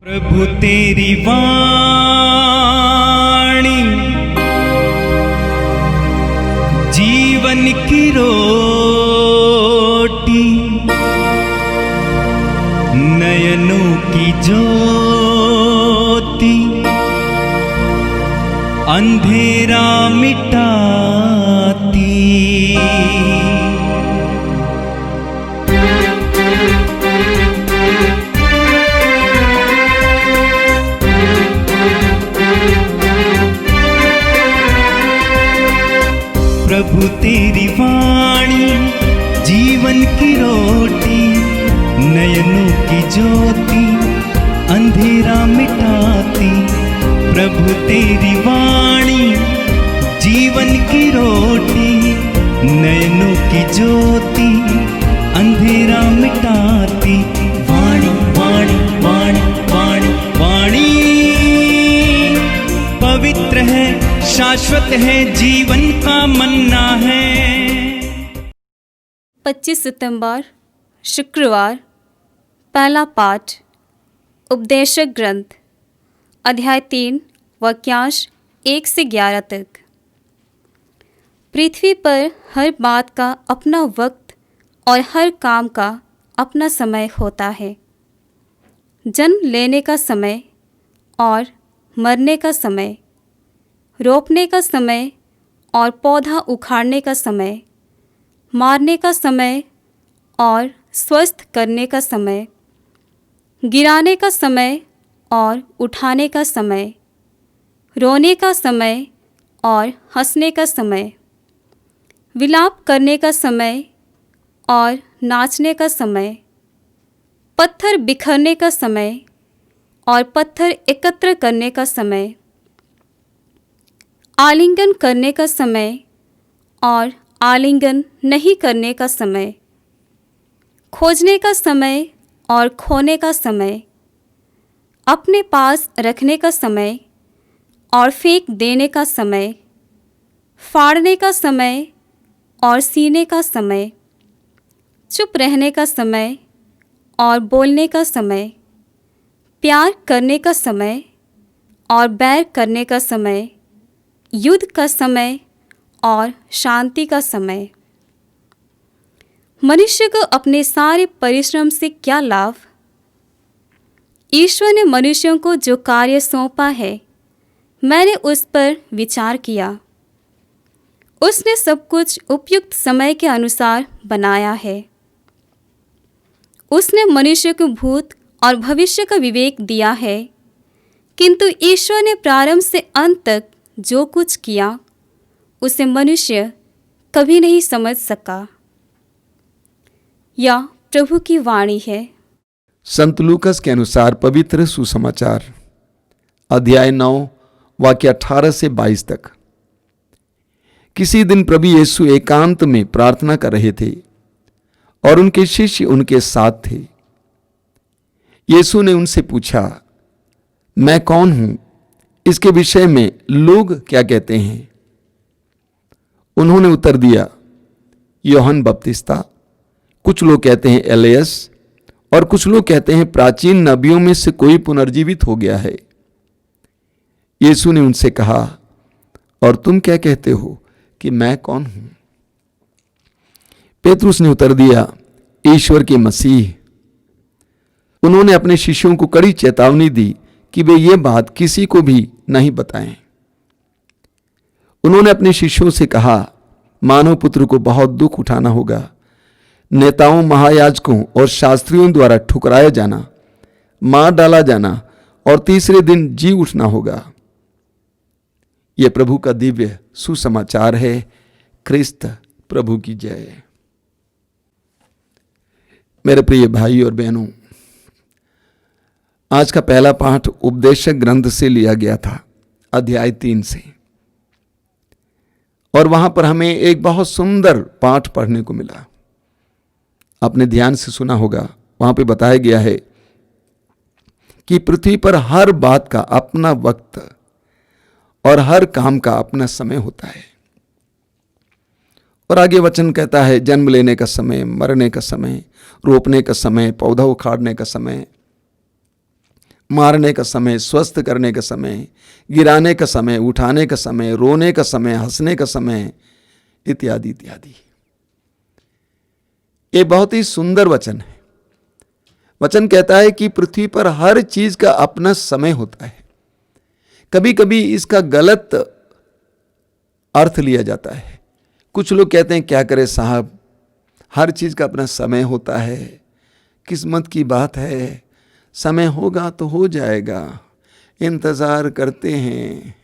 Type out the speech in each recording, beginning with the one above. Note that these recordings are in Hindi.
प्रभु तेरी वाणी जीवन की रोटी, नयनों की ज्योति, अंधेरा मिटाती। प्रभु तेरी वाणी जीवन की रोटी, नयनों की ज्योति, अंधेरा मिटाती। प्रभु तेरी वाणी जीवन की रोटी, नयनों की ज्योति, अंधेरा मिटाती। वाणी वाणी वाणी वाणी वाणी पवित्र है, शाश्वत है, जीवन का मन्ना है। 25 सितंबर शुक्रवार। पहला पाठ उपदेशक ग्रंथ अध्याय 3 वाक्यांश 1 से 11 तक। पृथ्वी पर हर बात का अपना वक्त और हर काम का अपना समय होता है। जन्म लेने का समय और मरने का समय, रोपने का समय और पौधा उखाड़ने का समय, मारने का समय और स्वस्थ करने का समय, गिराने का समय और उठाने का समय, रोने का समय और हंसने का समय, विलाप करने का समय और नाचने का समय, पत्थर बिखरने का समय और पत्थर एकत्र करने का समय, आलिंगन करने का समय और आलिंगन नहीं करने का समय, खोजने का समय और खोने का समय, अपने पास रखने का समय और फेंक देने का समय, फाड़ने का समय और सीने का समय, चुप रहने का समय और बोलने का समय, प्यार करने का समय और बैर करने का समय, युद्ध का समय और शांति का समय। मनुष्य को अपने सारे परिश्रम से क्या लाभ? ईश्वर ने मनुष्यों को जो कार्य सौंपा है, मैंने उस पर विचार किया। उसने सब कुछ उपयुक्त समय के अनुसार बनाया है। उसने मनुष्य को भूत और भविष्य का विवेक दिया है, किंतु ईश्वर ने प्रारंभ से अंत तक जो कुछ किया, उसे मनुष्य कभी नहीं समझ सका। यह प्रभु की वाणी है। संत लूकस के अनुसार पवित्र सुसमाचार अध्याय 9 वाक्य 18 से 22 तक। किसी दिन प्रभु यीशु एकांत में प्रार्थना कर रहे थे और उनके शिष्य उनके साथ थे। यीशु ने उनसे पूछा, मैं कौन हूं? इसके विषय में लोग क्या कहते हैं? उन्होंने उत्तर दिया, यूहन्ना बपतिस्ता, कुछ लोग कहते हैं एलियस और कुछ लोग कहते हैं प्राचीन नबियों में से कोई पुनर्जीवित हो गया है। यीशु ने उनसे कहा, और तुम क्या कहते हो कि मैं कौन हूं? पेतरुस ने उत्तर दिया, ईश्वर के मसीह। उन्होंने अपने शिष्यों को कड़ी चेतावनी दी कि वे ये बात किसी को भी नहीं बताएं। उन्होंने अपने शिष्यों से कहा, मानव पुत्र को बहुत दुख उठाना होगा, नेताओं, महायाजकों और शास्त्रियों द्वारा ठुकराया जाना, मार डाला जाना और तीसरे दिन जी उठना होगा। यह प्रभु का दिव्य सुसमाचार है। क्रिस्त प्रभु की जय। मेरे प्रिय भाई और बहनों, आज का पहला पाठ उपदेशक ग्रंथ से लिया गया था, अध्याय 3 से, और वहां पर हमें एक बहुत सुंदर पाठ पढ़ने को मिला। आपने ध्यान से सुना होगा, वहां पे बताया गया है कि पृथ्वी पर हर बात का अपना वक्त और हर काम का अपना समय होता है। और आगे वचन कहता है, जन्म लेने का समय, मरने का समय, रोपने का समय, पौधा उखाड़ने का समय, मारने का समय, स्वस्थ करने का समय, गिराने का समय, उठाने का समय, रोने का समय, हंसने का समय, इत्यादि इत्यादि। ये बहुत ही सुंदर वचन है। वचन कहता है कि पृथ्वी पर हर चीज का अपना समय होता है। कभी कभी इसका गलत अर्थ लिया जाता है। कुछ लोग कहते हैं क्या करें साहब, हर चीज का अपना समय होता है, किस्मत की बात है, समय होगा तो हो जाएगा, इंतजार करते हैं।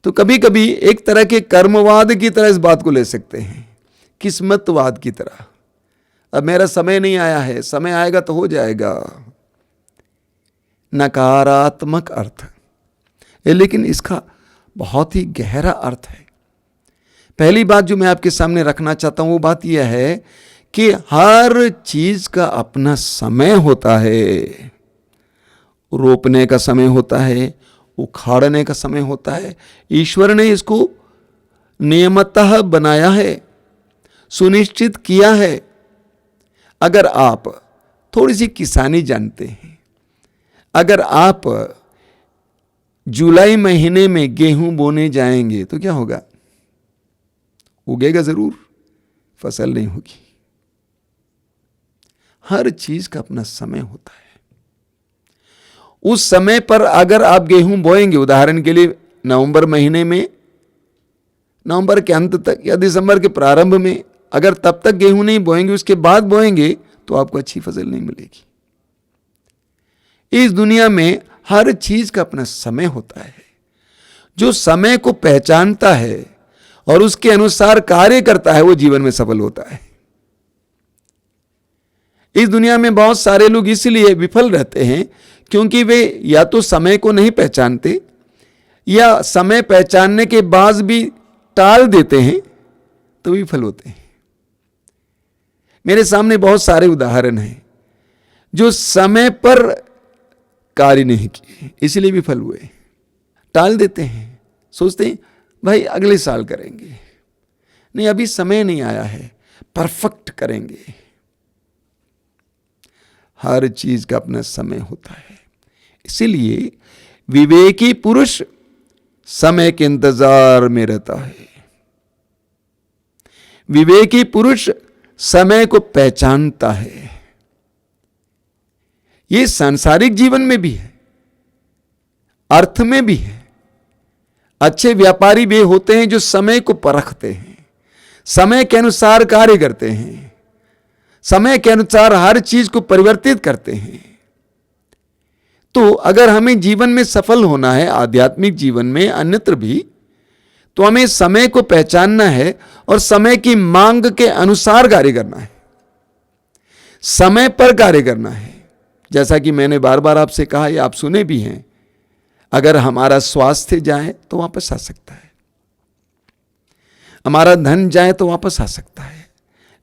तो कभी कभी एक तरह के कर्मवाद की तरह इस बात को ले सकते हैं, किस्मतवाद की तरह। अब मेरा समय नहीं आया है, समय आएगा तो हो जाएगा। नकारात्मक अर्थ है, लेकिन इसका बहुत ही गहरा अर्थ है। पहली बात जो मैं आपके सामने रखना चाहता हूं वो बात यह है कि हर चीज का अपना समय होता है। रोपने का समय होता है, उखाड़ने का समय होता है। ईश्वर ने इसको नियमतः बनाया है, सुनिश्चित किया है। अगर आप थोड़ी सी किसानी जानते हैं, अगर आप जुलाई महीने में गेहूं बोने जाएंगे तो क्या होगा? उगेगा जरूर, फसल नहीं होगी। हर चीज का अपना समय होता है। उस समय पर अगर आप गेहूं बोएंगे, उदाहरण के लिए नवंबर महीने में, नवंबर के अंत तक या दिसंबर के प्रारंभ में, अगर तब तक गेहूं नहीं बोएंगे, उसके बाद बोएंगे तो आपको अच्छी फसल नहीं मिलेगी। इस दुनिया में हर चीज का अपना समय होता है। जो समय को पहचानता है और उसके अनुसार कार्य करता है वो जीवन में सफल होता है। इस दुनिया में बहुत सारे लोग इसलिए विफल रहते हैं क्योंकि वे या तो समय को नहीं पहचानते या समय पहचानने के बाद भी टाल देते हैं तो विफल होते हैं। मेरे सामने बहुत सारे उदाहरण हैं जो समय पर कार्य नहीं किए इसलिए विफल हुए। टाल देते हैं, सोचते हैं भाई अगले साल करेंगे, नहीं अभी समय नहीं आया है, परफेक्ट करेंगे। हर चीज का अपना समय होता है। इसीलिए विवेकी पुरुष समय के इंतजार में रहता है। विवेकी पुरुष समय को पहचानता है। ये सांसारिक जीवन में भी है, अर्थ में भी है। अच्छे व्यापारी वे होते हैं जो समय को परखते हैं, समय के अनुसार कार्य करते हैं, समय के अनुसार हर चीज को परिवर्तित करते हैं। तो अगर हमें जीवन में सफल होना है, आध्यात्मिक जीवन में, अन्यत्र भी, तो हमें समय को पहचानना है और समय की मांग के अनुसार कार्य करना है, समय पर कार्य करना है। जैसा कि मैंने बार बार आपसे कहा, ये आप सुने भी हैं, अगर हमारा स्वास्थ्य जाए तो वापस आ सकता है, हमारा धन जाए तो वापस आ सकता है,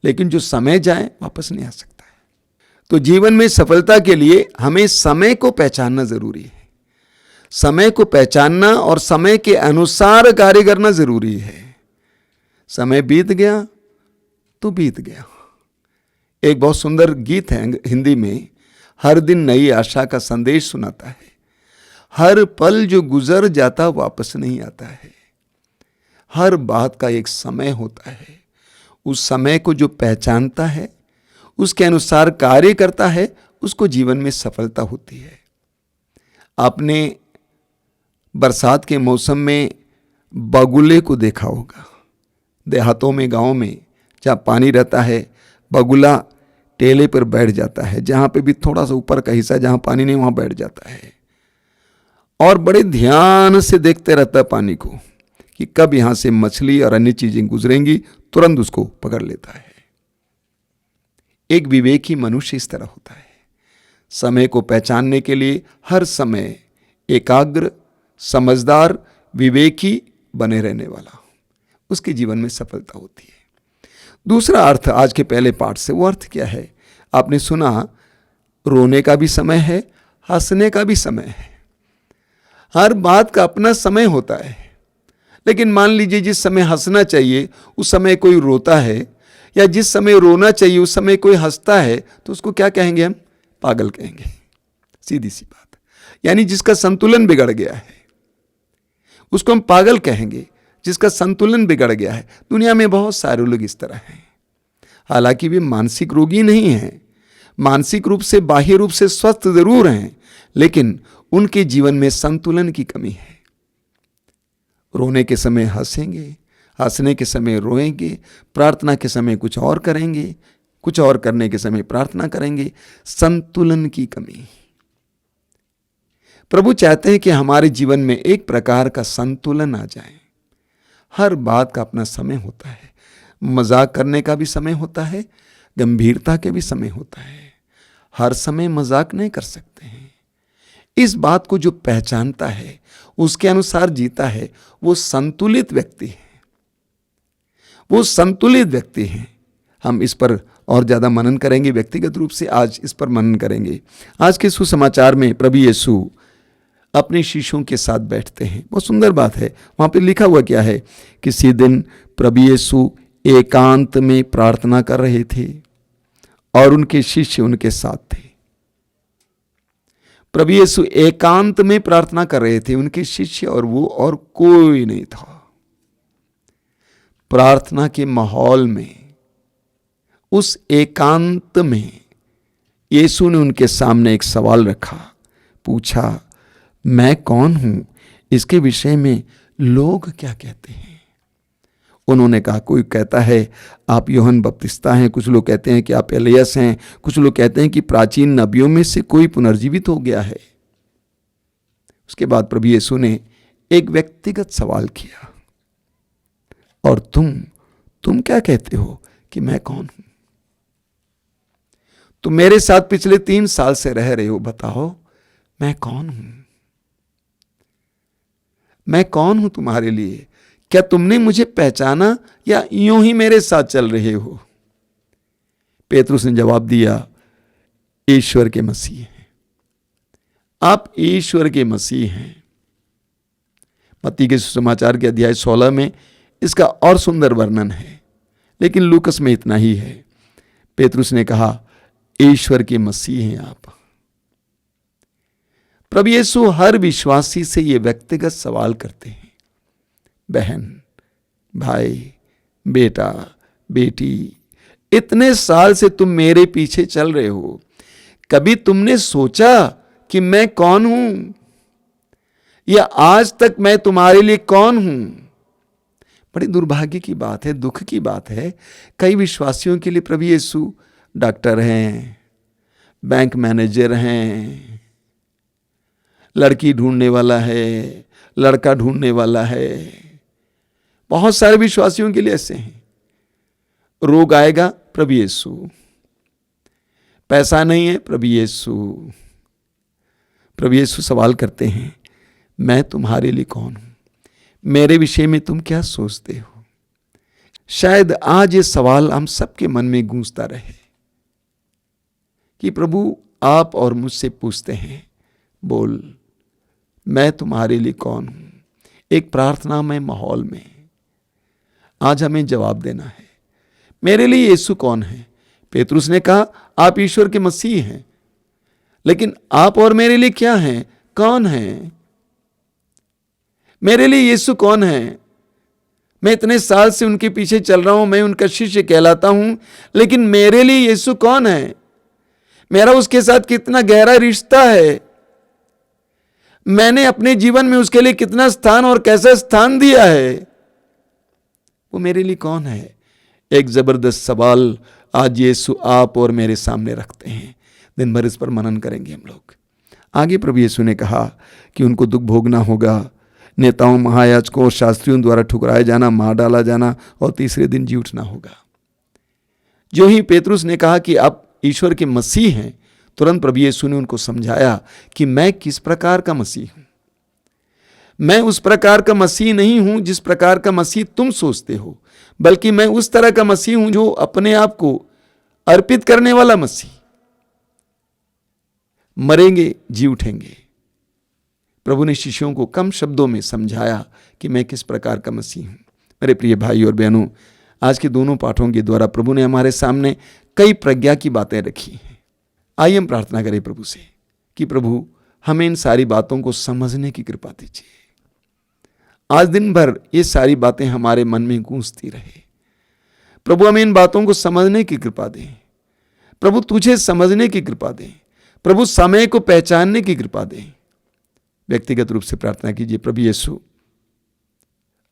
लेकिन जो समय जाए वापस नहीं आ सकता है। तो जीवन में सफलता के लिए हमें समय को पहचानना जरूरी है। समय को पहचानना और समय के अनुसार कार्य करना जरूरी है। समय बीत गया तो बीत गया। एक बहुत सुंदर गीत है हिंदी में, हर दिन नई आशा का संदेश सुनाता है। हर पल जो गुजर जाता वापस नहीं आता है। हर बात का एक समय होता है। उस समय को जो पहचानता है, उसके अनुसार कार्य करता है, उसको जीवन में सफलता होती है। आपने बरसात के मौसम में बगुले को देखा होगा। देहातों में, गांव में जहाँ पानी रहता है, बगुला टेले पर बैठ जाता है। जहाँ पे भी थोड़ा सा ऊपर का हिस्सा जहाँ पानी नहीं वहाँ बैठ जाता है और बड़े ध्यान से देखते रहता है पानी को कि कब यहाँ से मछली और अन्य चीजें गुजरेंगी, तुरंत उसको पकड़ लेता है। एक विवेकी मनुष्य इस तरह होता है। समय को पहचानने के लिए हर समय एकाग्र, समझदार, विवेकी बने रहने वाला, उसके जीवन में सफलता होती है। दूसरा अर्थ आज के पहले पाठ से, वो अर्थ क्या है? आपने सुना, रोने का भी समय है, हंसने का भी समय है। हर बात का अपना समय होता है। लेकिन मान लीजिए जिस समय हंसना चाहिए उस समय कोई रोता है, या जिस समय रोना चाहिए उस समय कोई हंसता है, तो उसको क्या कहेंगे हम? पागल कहेंगे। सीधी सी बात। यानी जिसका संतुलन बिगड़ गया है उसको हम पागल कहेंगे, जिसका संतुलन बिगड़ गया है। दुनिया में बहुत सारे लोग इस तरह हैं, हालांकि वे मानसिक रोगी नहीं हैं, मानसिक रूप से बाह्य रूप से स्वस्थ जरूर हैं, लेकिन उनके जीवन में संतुलन की कमी है। रोने के समय हंसेंगे, हंसने के समय रोएंगे, प्रार्थना के समय कुछ और करेंगे, कुछ और करने के समय प्रार्थना करेंगे। संतुलन की कमी। प्रभु चाहते हैं कि हमारे जीवन में एक प्रकार का संतुलन आ जाए। हर बात का अपना समय होता है, मजाक करने का भी समय होता है, गंभीरता के भी समय होता है। हर समय मजाक नहीं कर सकते हैं। इस बात को जो पहचानता है, उसके अनुसार जीता है, वो संतुलित व्यक्ति है, वो संतुलित व्यक्ति है। हम इस पर और ज्यादा मनन करेंगे, व्यक्तिगत रूप से आज इस पर मनन करेंगे। आज के सुसमाचार में प्रभु यीशु अपने शिष्यों के साथ बैठते हैं। बहुत सुंदर बात है, वहां पे लिखा हुआ क्या है? किसी दिन प्रभु यीशु एकांत में प्रार्थना कर रहे थे और उनके शिष्य उनके साथ थे। प्रभु यीशु एकांत में प्रार्थना कर रहे थे, उनके शिष्य और वो, और कोई नहीं था। प्रार्थना के माहौल में, उस एकांत में यीशु ने उनके सामने एक सवाल रखा, पूछा, मैं कौन हूं? इसके विषय में लोग क्या कहते हैं? उन्होंने कहा, कोई कहता है आप यूहन्ना बपतिस्ता हैं, कुछ लोग कहते हैं कि आप एलियस हैं, कुछ लोग कहते हैं कि प्राचीन नबियों में से कोई पुनर्जीवित हो गया है। उसके बाद प्रभु यीशु ने एक व्यक्तिगत सवाल किया, और तुम क्या कहते हो कि मैं कौन हूं? तुम मेरे साथ पिछले 3 साल से रह रहे हो, बताओ मैं कौन हूं? मैं कौन हूं तुम्हारे लिए? क्या तुमने मुझे पहचाना या यूं ही मेरे साथ चल रहे हो? पेतरुस ने जवाब दिया, ईश्वर के मसीह हैं, आप ईश्वर के मसीह हैं। मत्ती के सुसमाचार के अध्याय 16 में इसका और सुंदर वर्णन है, लेकिन लूकस में इतना ही है। पेतरुस ने कहा, ईश्वर के मसीह हैं आप। प्रभु यीशु हर विश्वासी से ये व्यक्तिगत सवाल करते हैं, बहन, भाई, बेटा, बेटी, इतने साल से तुम मेरे पीछे चल रहे हो, कभी तुमने सोचा कि मैं कौन हूं? या आज तक मैं तुम्हारे लिए कौन हूं? बड़ी दुर्भाग्य की बात है, दुख की बात है। कई विश्वासियों के लिए प्रभु यीशु डॉक्टर हैं, बैंक मैनेजर हैं, लड़की ढूंढने वाला है, लड़का ढूंढने वाला है। बहुत सारे विश्वासियों के लिए ऐसे हैं। रोग आएगा, प्रभु यीशु। पैसा नहीं है, प्रभु यीशु। प्रभु यीशु सवाल करते हैं, मैं तुम्हारे लिए कौन हूं? मेरे विषय में तुम क्या सोचते हो? शायद आज ये सवाल हम सबके मन में गूंजता रहे कि प्रभु आप और मुझसे पूछते हैं, बोल, मैं तुम्हारे लिए कौन हूं? एक प्रार्थनामय माहौल में आज हमें जवाब देना है, मेरे लिए यीशु कौन है? पेतरुस ने कहा, आप ईश्वर के मसीह हैं, लेकिन आप और मेरे लिए क्या हैं? कौन हैं? मेरे लिए यीशु कौन है? मैं इतने साल से उनके पीछे चल रहा हूं, मैं उनका शिष्य कहलाता हूं, लेकिन मेरे लिए यीशु कौन है? मेरा उसके साथ कितना गहरा रिश्ता है? मैंने अपने जीवन में उसके लिए कितना स्थान और कैसा स्थान दिया है? वो मेरे लिए कौन है? एक जबरदस्त सवाल आज यीशु आप और मेरे सामने रखते हैं। दिन भर इस पर मनन करेंगे हम लोग। आगे प्रभु यीशु ने कहा कि उनको दुख भोगना होगा, नेताओं, महायाजकों और शास्त्रियों द्वारा ठुकराया जाना, मार डाला जाना और तीसरे दिन जी उठना होगा। जो ही पेतरुस ने कहा कि आप ईश्वर के मसीह हैं, तुरंत प्रभु यीशु ने उनको समझाया कि मैं किस प्रकार का मसीह हूं। मैं उस प्रकार का मसीह नहीं हूं जिस प्रकार का मसीह तुम सोचते हो, बल्कि मैं उस तरह का मसीह हूं जो अपने आप को अर्पित करने वाला मसीह। मरेंगे, जी उठेंगे। प्रभु ने शिष्यों को कम शब्दों में समझाया कि मैं किस प्रकार का मसीह हूं। मेरे प्रिय भाई और बहनों, आज के दोनों पाठों के द्वारा प्रभु ने हमारे सामने कई प्रज्ञा की बातें रखी हैं। आइए हम प्रार्थना करें प्रभु से कि प्रभु हमें इन सारी बातों को समझने की कृपा दीजिए। आज दिन भर ये सारी बातें हमारे मन में गूंजती रहे। प्रभु हमें इन बातों को समझने की कृपा दें। प्रभु तुझे समझने की कृपा दें। प्रभु समय को पहचानने की कृपा दें। व्यक्तिगत रूप से प्रार्थना कीजिए, प्रभु यीशु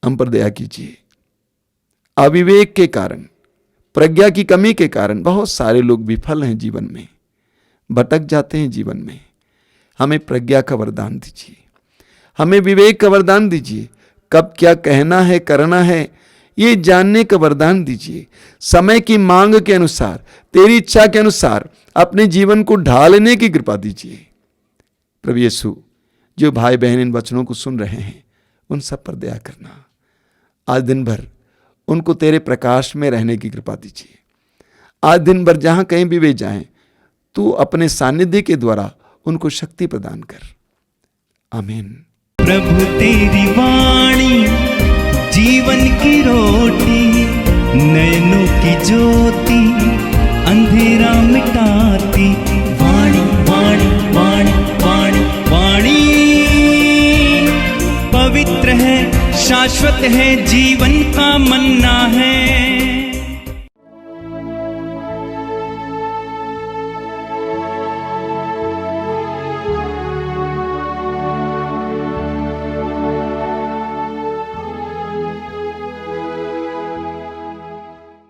हम पर दया कीजिए। अविवेक के कारण, प्रज्ञा की कमी के कारण बहुत सारे लोग विफल हैं जीवन में, भटक जाते हैं जीवन में। हमें प्रज्ञा का वरदान दीजिए, हमें विवेक का वरदान दीजिए। कब क्या कहना है, करना है, ये जानने का वरदान दीजिए। समय की मांग के अनुसार, तेरी इच्छा के अनुसार अपने जीवन को ढालने की कृपा दीजिए। प्रभु यीशु, जो भाई बहन इन वचनों को सुन रहे हैं उन सब पर दया करना। आज दिन भर उनको तेरे प्रकाश में रहने की कृपा दीजिए। आज दिन भर जहां कहीं भी वे जाएं, तू अपने सानिध्य के द्वारा उनको शक्ति प्रदान कर। आमीन। प्रभु तेरी वाणी जीवन की रोटी, नयनों की ज्योति अंधेरा मिटाती। वाणी वाणी वाणी वाणी वाणी पवित्र है, शाश्वत है, जीवन का मन्ना है।